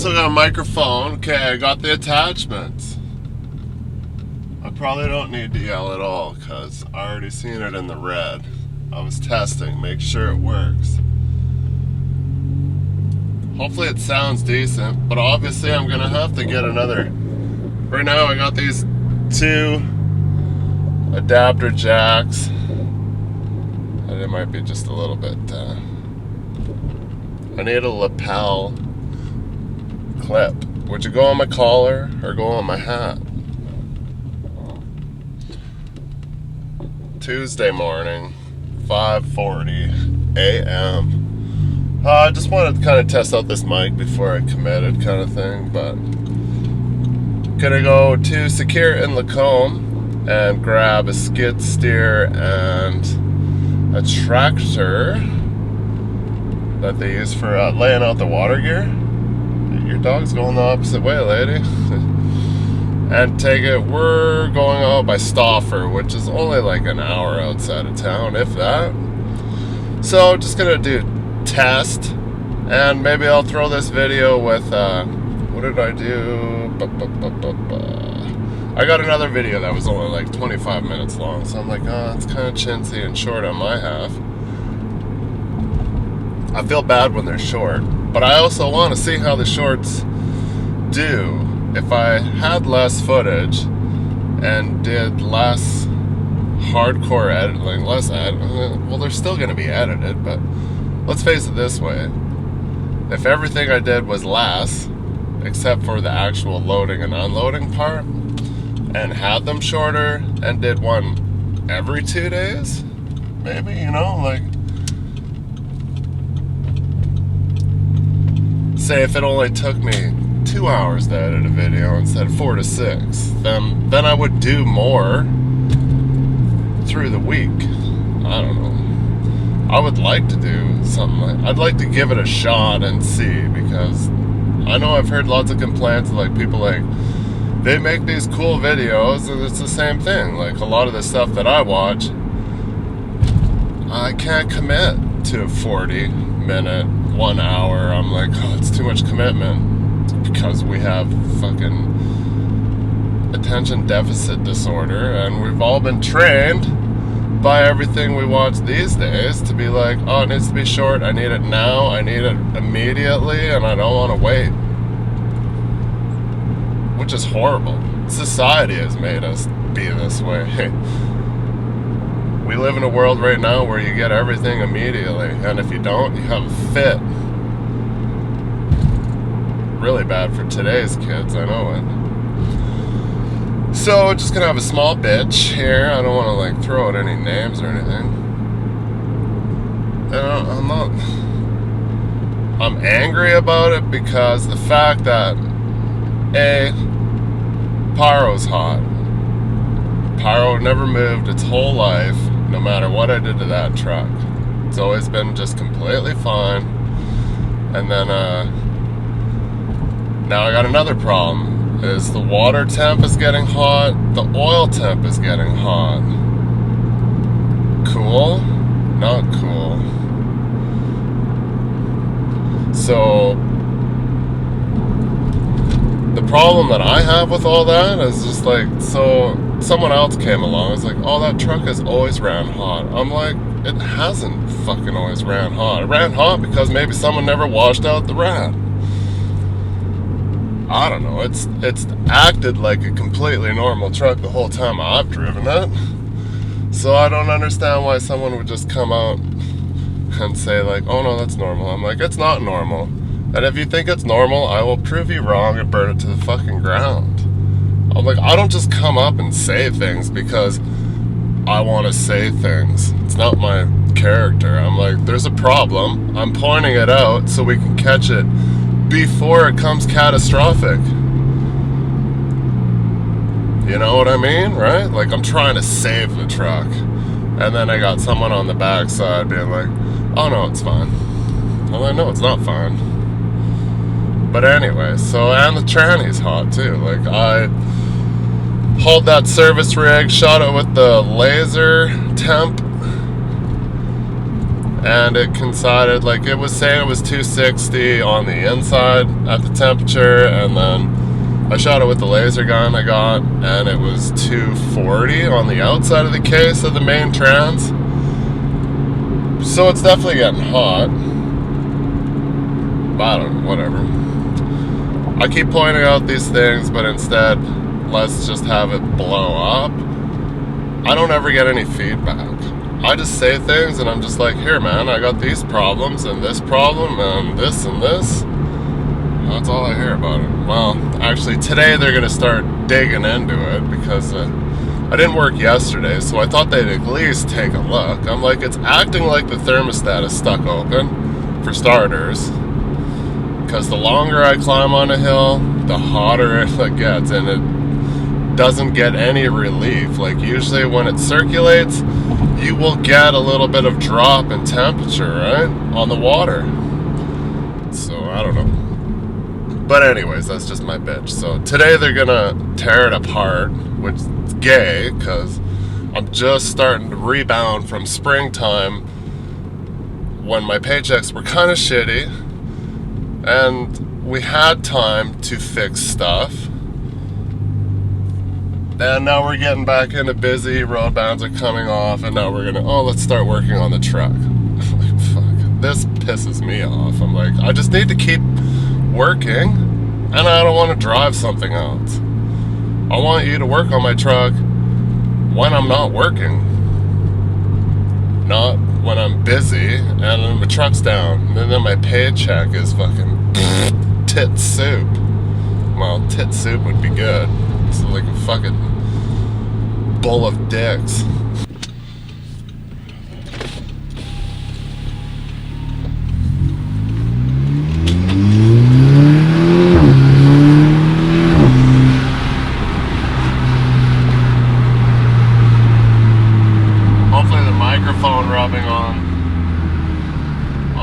still got a microphone. Okay, I got the attachments. I probably don't need to yell at all because I already seen it in the red. I was testing, make sure it works. Hopefully it sounds decent, but obviously I'm gonna have to get another. Right now I got these 2 adapter jacks. And it might be just a little bit, I need a lapel clip. Would you go on my collar or go on my hat? Tuesday morning, 5:40 a.m. I just wanted to kind of test out this mic before I committed, kind of thing. But gonna go to Secure in Lacombe and grab a skid steer and a tractor that they use for laying out the water gear. Your dog's going the opposite way, lady. And take it. We're going out by Stauffer, which is only like an hour outside of town, if that. So just gonna do test, and maybe I'll throw this video with what did I do? I got another video that was only like 25 minutes long, so I'm like, oh, it's kind of chintzy and short on my half. I feel bad when they're short, but I also want to see how the shorts do. If I had less footage and did less hardcore editing, well, they're still going to be edited, but let's face it this way. If everything I did was less, except for the actual loading and unloading part, and had them shorter and did one every 2 days, maybe, like, say if it only took me 2 hours to edit a video instead of 4 to 6, then I would do more through the week. I don't know. I would like to do something I'd like to give it a shot and see, because I know I've heard lots of complaints of like people like they make these cool videos and it's the same thing. Like a lot of the stuff that I watch, I can't commit to a 40-minute, 1 hour. I'm like, oh, it's too much commitment. Because we have fucking attention deficit disorder, and we've all been trained by everything we watch these days to be like, oh, it needs to be short, I need it now, I need it immediately, and I don't want to wait. Which is horrible. Society has made us be this way. We live in a world right now where you get everything immediately, and if you don't, you have a fit. Really bad for today's kids, I know it. So, just gonna have a small bitch here. I don't want to like throw out any names or anything. And I'm angry about it because the fact that Pyro's hot. Pyro never moved its whole life, no matter what I did to that truck. It's always been just completely fine. And then now I got another problem. Is the water temp is getting hot, the oil temp is getting hot. Cool? Not cool. So, the problem that I have with all that is just like, so someone else came along, it's like, oh, that truck has always ran hot. I'm like, it hasn't fucking always ran hot. It ran hot because maybe someone never washed out the rat. I don't know, it's acted like a completely normal truck the whole time I've driven it. So I don't understand why someone would just come out and say like, oh no, that's normal. I'm like, it's not normal. And if you think it's normal, I will prove you wrong and burn it to the fucking ground. I'm like, I don't just come up and say things because I want to say things. It's not my character. I'm like, there's a problem. I'm pointing it out so we can catch it before it comes catastrophic. You know what I mean, right? Like, I'm trying to save the truck. And then I got someone on the backside being like, oh no, it's fine. I'm like, no, it's not fine. But anyway, so, and the tranny's hot too. Like, I hauled that service rig, shot it with the laser temp, and it coincided, like it was saying it was 260 on the inside at the temperature, and then I shot it with the laser gun I got, and it was 240 on the outside of the case of the main trans. So it's definitely getting hot. But I don't know, whatever. I keep pointing out these things, but instead, let's just have it blow up. I don't ever get any feedback. I just say things and I'm just like, here man, I got these problems and this problem and this and this. That's all I hear about it. Well, actually today they're going to start digging into it because I didn't work yesterday, so I thought they'd at least take a look. I'm like, it's acting like the thermostat is stuck open, for starters. Because the longer I climb on a hill, the hotter it gets, and it doesn't get any relief. Like usually when it circulates, you will get a little bit of drop in temperature, right? On the water. So I don't know. But anyways, that's just my bitch. So today they're gonna tear it apart, which is gay, because I'm just starting to rebound from springtime when my paychecks were kind of shitty. And we had time to fix stuff. And now we're getting back into busy, road bounds are coming off, and now we're gonna, let's start working on the truck. Like, fuck, this pisses me off. I'm like, I just need to keep working, and I don't want to drive something else. I want you to work on my truck when I'm not working. Not when I'm busy and then my truck's down, and then my paycheck is fucking tit soup. Well, tit soup would be good. It's like a fucking bowl of dicks. Hopefully the microphone rubbing on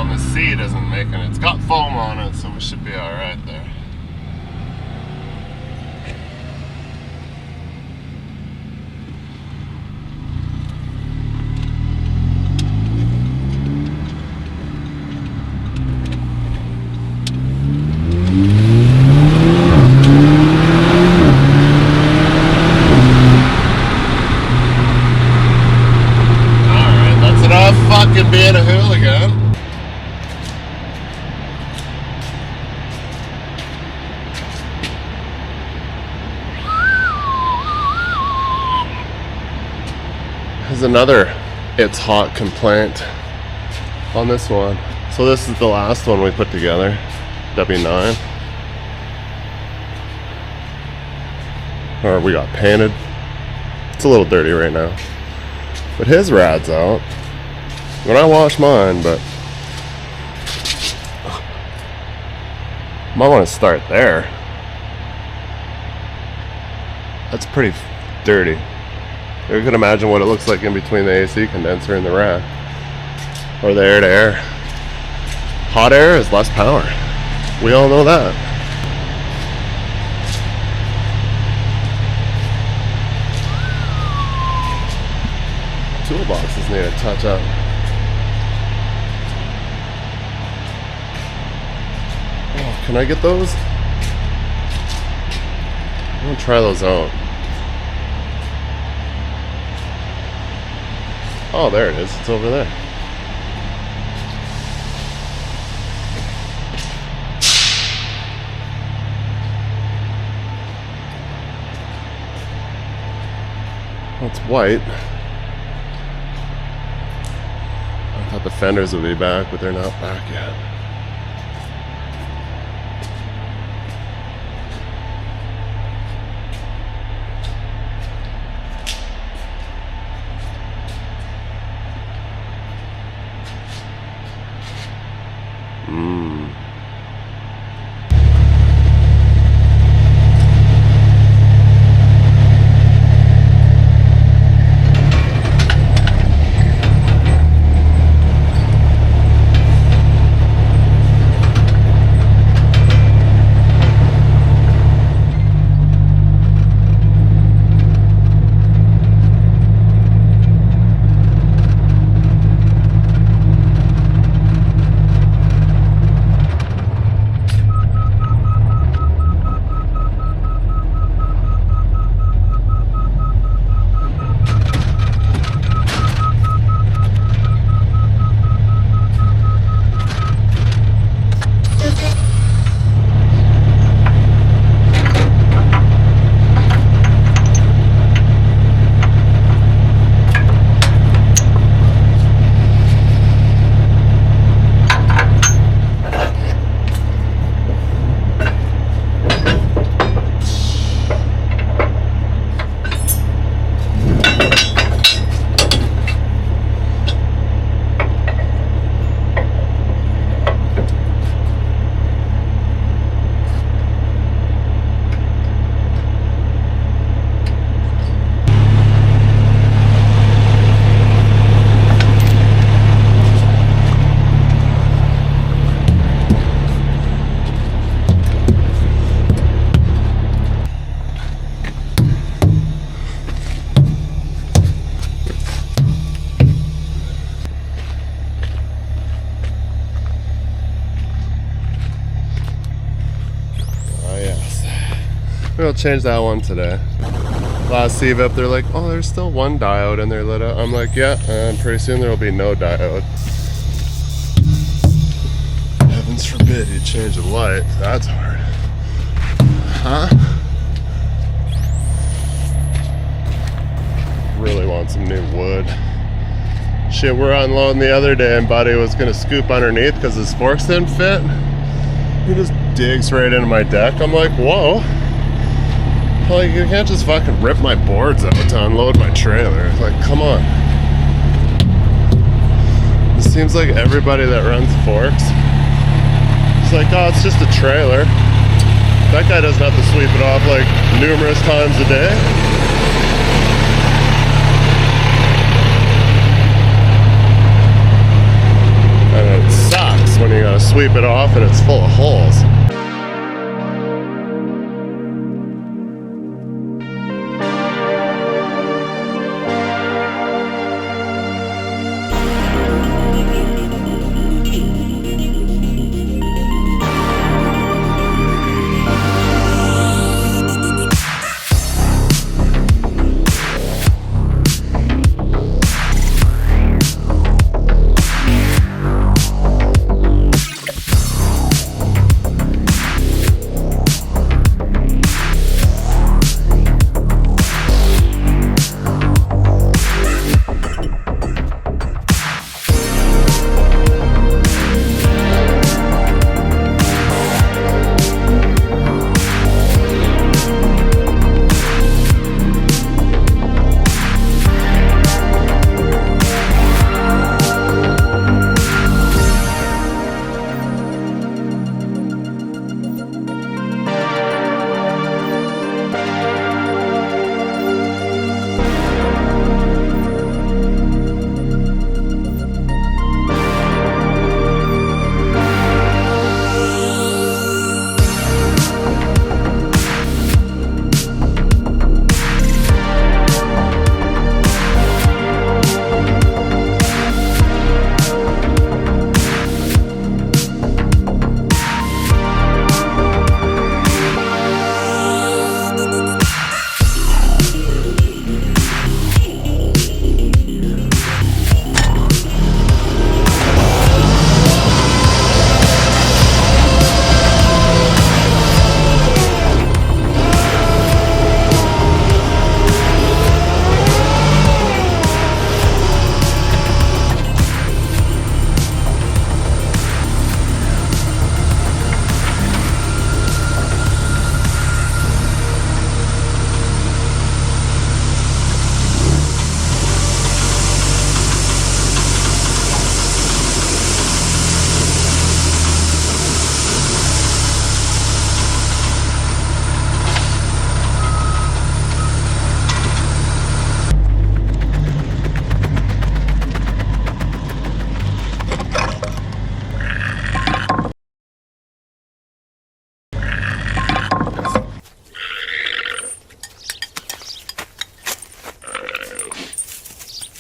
the seat isn't making it. It's got foam on it, so we should be alright there. Fucking being a hooligan. There's another it's hot complaint on this one. So this is the last one we put together, W9. Or we got painted. It's a little dirty right now. But his rad's out. When I wash mine, but might want to start there. That's pretty dirty. You can imagine what it looks like in between the AC condenser and the rack, or the air to air. Hot air is less power. We all know that. Toolboxes need a touch up. Can I get those? I'm gonna try those out. Oh, there it is. It's over there. Well, it's white. I thought the fenders would be back, but they're not back yet. We'll change that one today. Last CVIP, they're like, oh, there's still one diode in there lit up. I'm like, yeah, pretty soon there will be no diode. Heavens forbid you change a light. That's hard. Huh? Really want some new wood. Shit, we're unloading the other day and Buddy was gonna scoop underneath because his forks didn't fit. He just digs right into my deck. I'm like, whoa. Like, you can't just fucking rip my boards out to unload my trailer. It's like, come on. It seems like everybody that runs forks, it's like, oh, it's just a trailer. That guy doesn't have to sweep it off like numerous times a day. And it sucks when you gotta sweep it off and it's full of holes.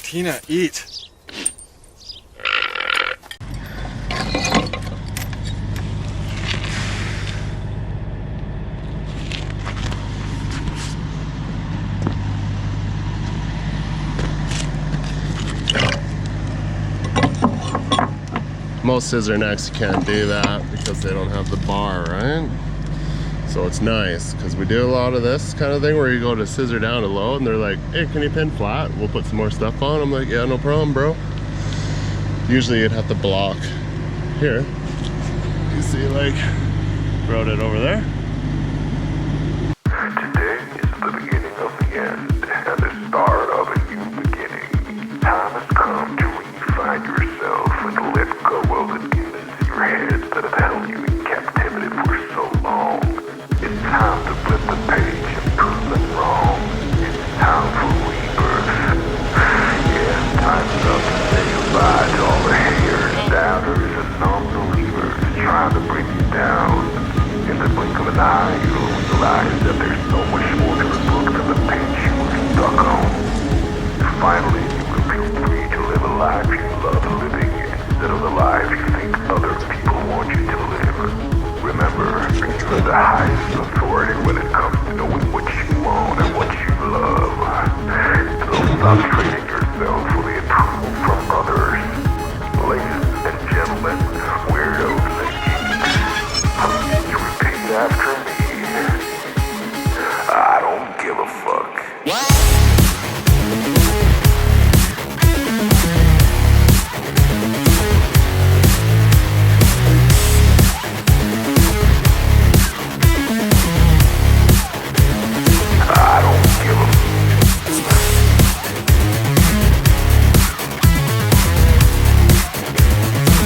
Tina, eat. Most scissor necks you can't do that because they don't have the bar, right? So it's nice because we do a lot of this kind of thing where you go to scissor down to load and they're like, hey, can you pin flat? We'll put some more stuff on. I'm like, yeah, no problem, bro. Usually you'd have to block here. You see, like, wrote it over there. Today is the beginning of the end and the start of a new beginning. Time has come to refine yourself and let go of the demons in your head that have held you in captivity for so long. It's time to flip the page and prove them wrong. It's time for rebirth. Yeah, time's up to say goodbye to all the haters, doubters, and non-believers trying to bring you down. In the blink of an eye, you'll realize that there's so much more to the book than the page you were stuck on. Finally, you will feel free to live a life you love living instead of the life you think other people want you to live. Remember, you are the highest authority when it comes to knowing Stop treating yourself for the approval from others. Ladies and gentlemen, weirdos and geeks, please repeat after me. I don't give a fuck. I don't give a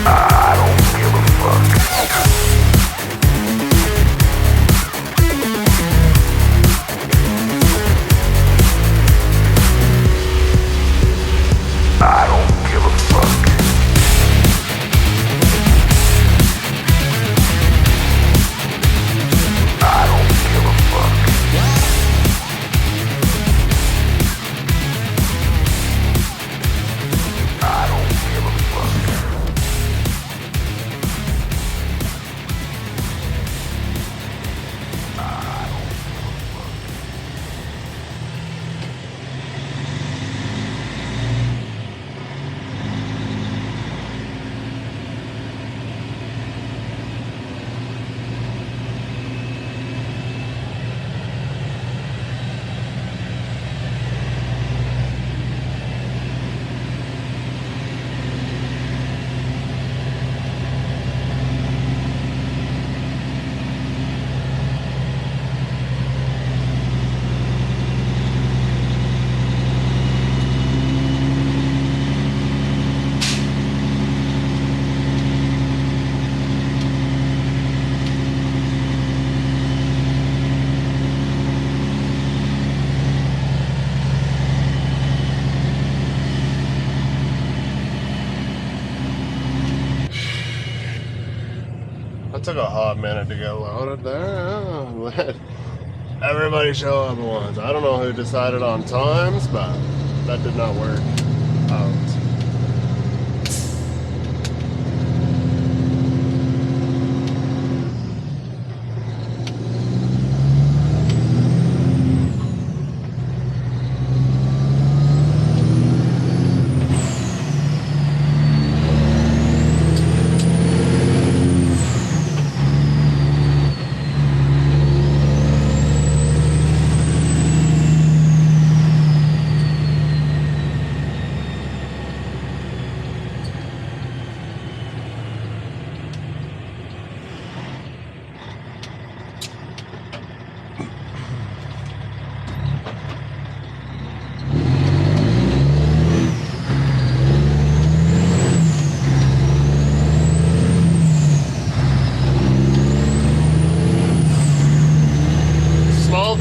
I don't give a fuck. I don't give a fuck. I don't give a fuck. I don't give a fuck. That took a hot minute to get loaded there. Let everybody show up at once. I don't know who decided on times, but that did not work out.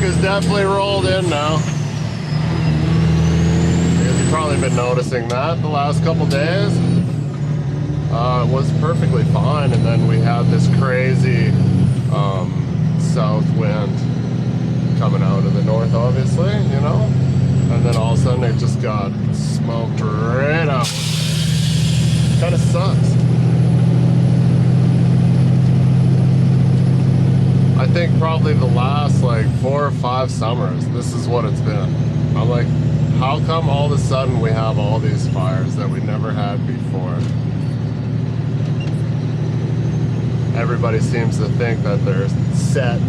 Is definitely rolled in now. You've probably been noticing that the last couple days. It was perfectly fine, and then we had this crazy south wind coming out of the north, obviously, you know, and then all of a sudden it just got smoked right out. Kind of sucks. I think probably the last like 4 or 5 summers, this is what it's been. I'm like, how come all of a sudden we have all these fires that we never had before? Everybody seems to think that they're set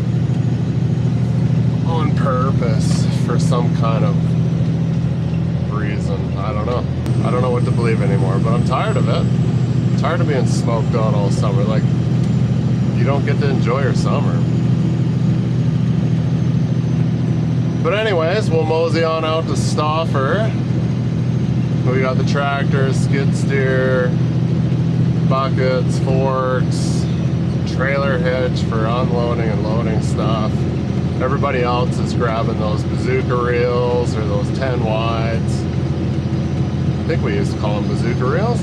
on purpose for some kind of reason. I don't know. I don't know what to believe anymore, but I'm tired of it. I'm tired of being smoked on all summer. Like, you don't get to enjoy your summer. But anyways, we'll mosey on out to Stauffer. We got the tractors, skid steer, buckets, forks, trailer hitch for unloading and loading stuff. Everybody else is grabbing those bazooka reels or those 10 wides. I think we used to call them bazooka reels.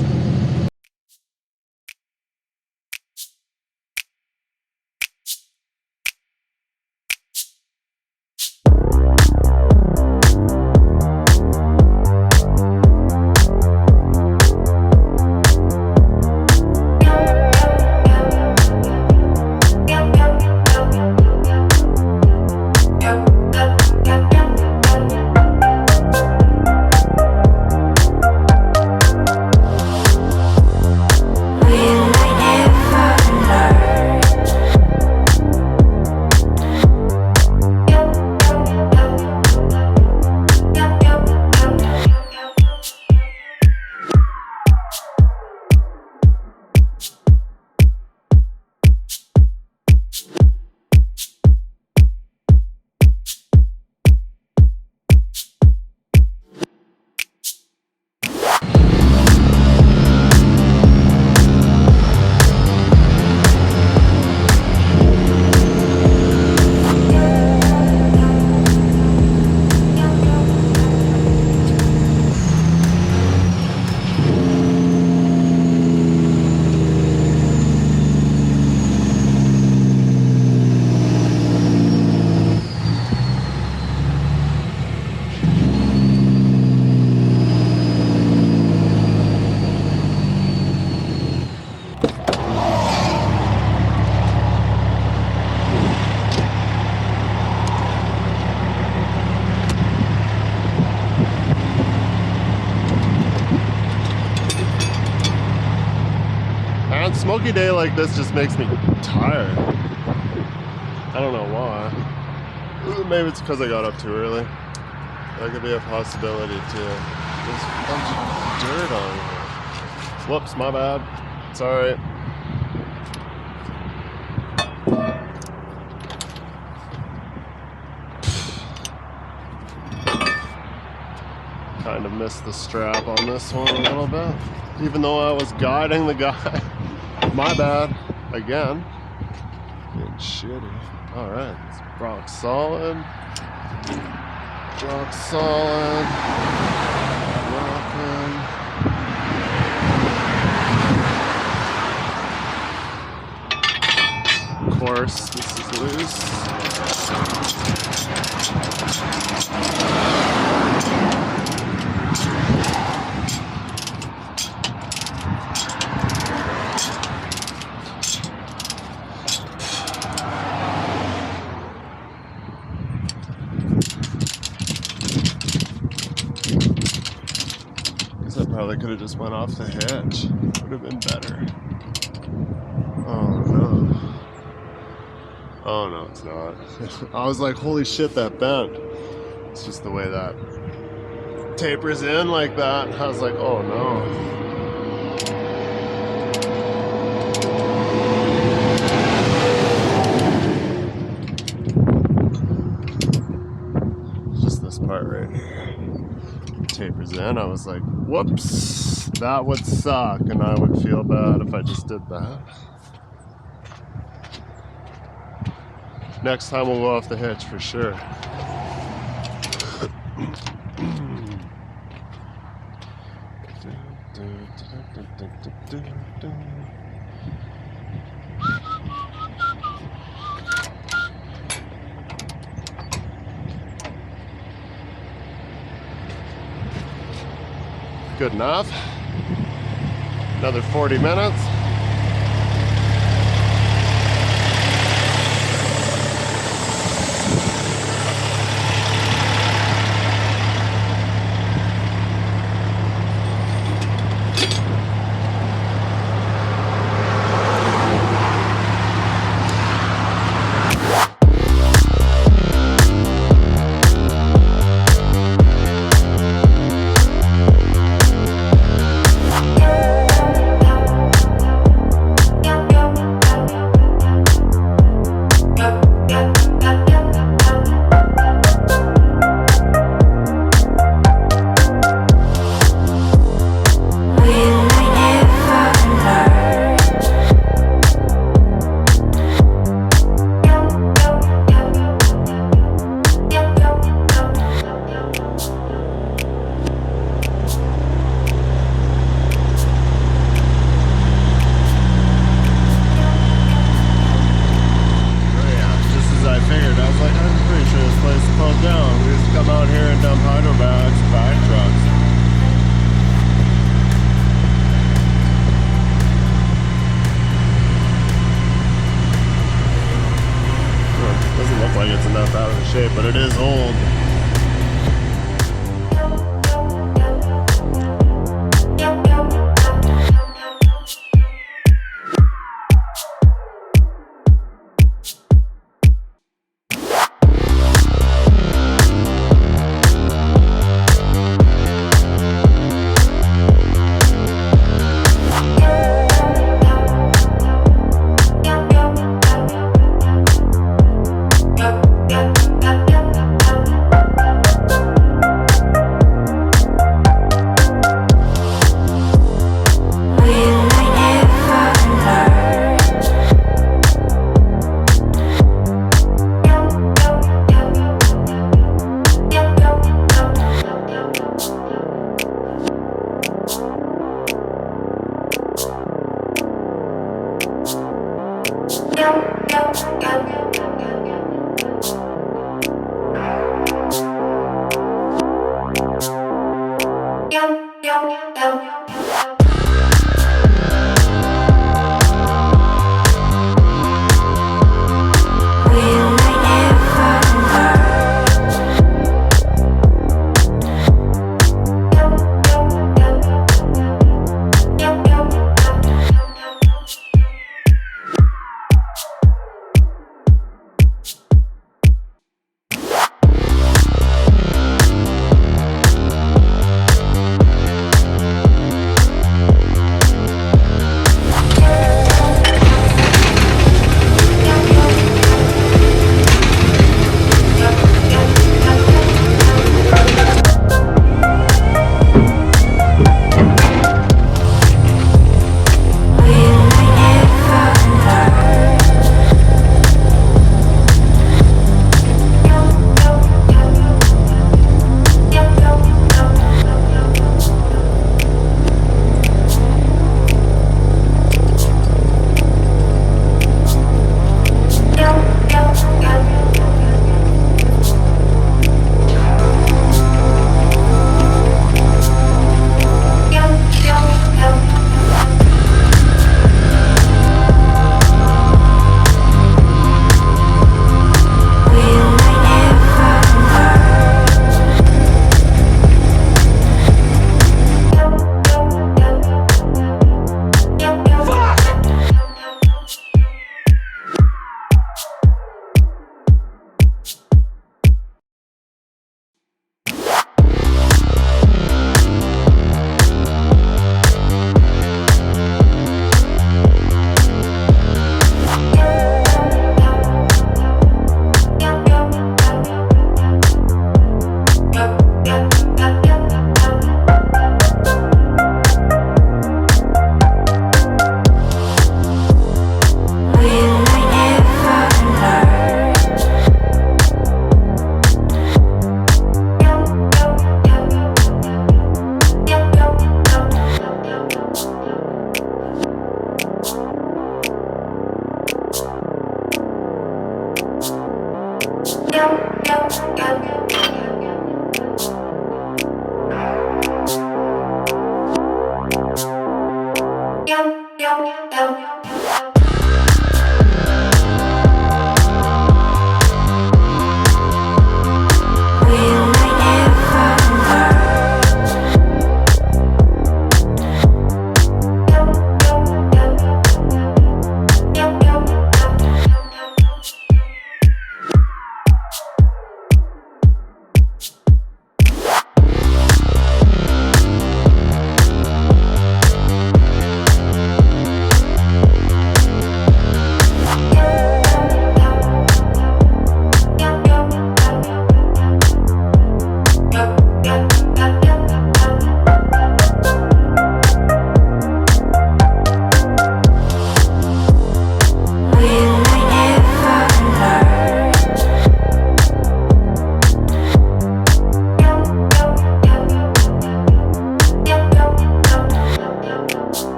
smoky day like this just makes me tired. I don't know why. Maybe it's because I got up too early. That could be a possibility too. There's a bunch of dirt on here. Whoops, my bad. It's alright. Kind of missed the strap on this one a little bit. Even though I was guiding the guy. My bad. Again. Being shitty. Alright, it's rock solid. Rock solid. Rocking. Of course, this is loose. Probably could have just went off the hitch. Would have been better. Oh no. Oh no, it's not. I was like, holy shit, that bent. It's just the way that tapers in like that. I was like, oh no. Just this part right here. Tapers in. I was like, whoops, that would suck, and I would feel bad if I just did that. Next time we'll go off the hitch for sure. Good enough. Another 40 minutes. Like it's enough out of the shape, but it is old.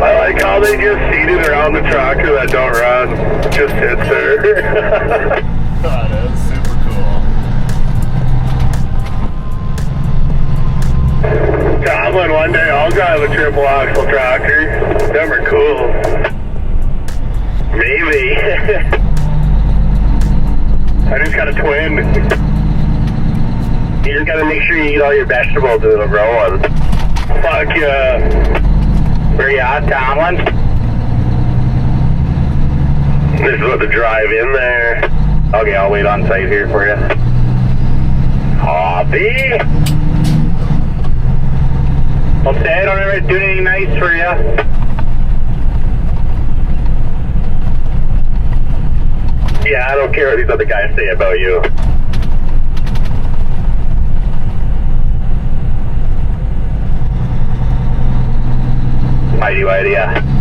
I like how they just seated around the tractor that don't run. Just sits there. That is super cool. Tomlin, one day I'll drive a triple axle tractor. Them are cool. Maybe. I just got a twin. You just gotta make sure you eat all your vegetables in the grow one. Fuck yeah. Where you at, Tomlin? This is what the drive in there. Okay, I'll wait on site here for you. Copy. I'll say I don't ever do anything nice for you. Yeah, I don't care what these other guys say about you. Mighty, yeah.